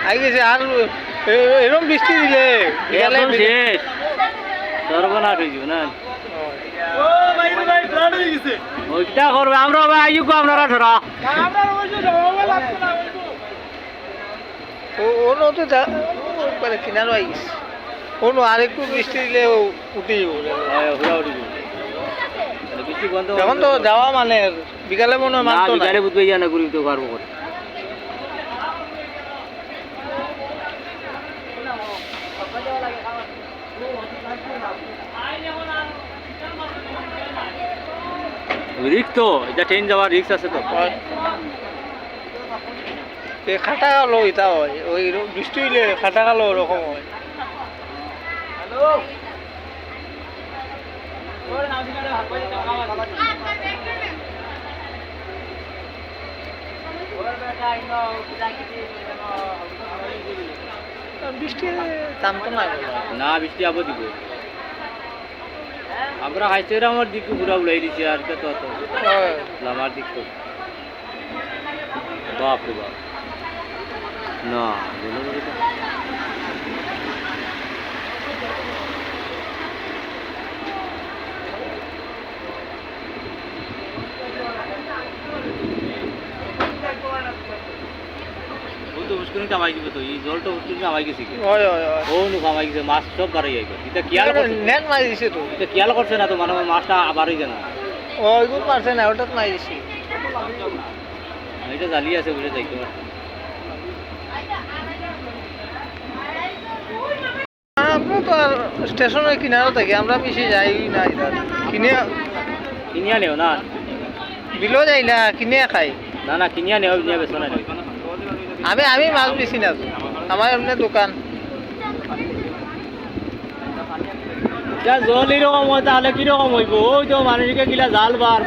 I গেছে আর এরকম বৃষ্টি দিলে শেষ সর্বনাশ হয়ে যাবে না ওইটা করবে আমরা আইগো আপনারা ধরা ওনো তো কিনারও আই গেছে ওনো আর একটু বৃষ্টি দিলে উঠে যাবো বৃষ্টি বন্ধ এখন তো যাওয়া মানে বিকালে মনে হয় মাত্র বিকালে বুঝবে না ঘুরি তো পারবো করে রিক্স তো এটা ট্রেন যাওয়ার রিক্স আছে তো খাটা গেলো এটা হয় ওই বৃষ্টি হইলে খাটা গেলো ওরকম হয় বৃষ্টি দাম তো না বৃষ্টি আবার দিব আমরা খাইছে আমার দিকে ঘুরা উলাই দিছি আর তো আমার দিক তো বাপ রে বাপ না উস্কুনি কামাই দিব তো এই জলটা উস্কুনি কামাই গেছে কি ও নু কামাই গেছে মাছ সব বাড়াই যাইবে এটা কিয়াল করছে নেট মারি দিছে তো এটা কিয়াল করছে না তো মানে মাছটা বাড়াই যায় না ওইগুলো পারছে না ওটা মারি দিছি এটা জালি আছে বুঝে যাইতে পারছে আমরা তো আর স্টেশনের কিনারে থাকি আমরা বেশি যাই না কিনিয়া নেও না বিলেও যাই না কিনে খাই না কিনিয়া নেও নিয়ে বেছো না আমি মাছ বেশি না আমার এমনি দোকান জল এরকম হয় তাহলে কিরকম হইব ওই তো মানুষকে গিলা জাল বার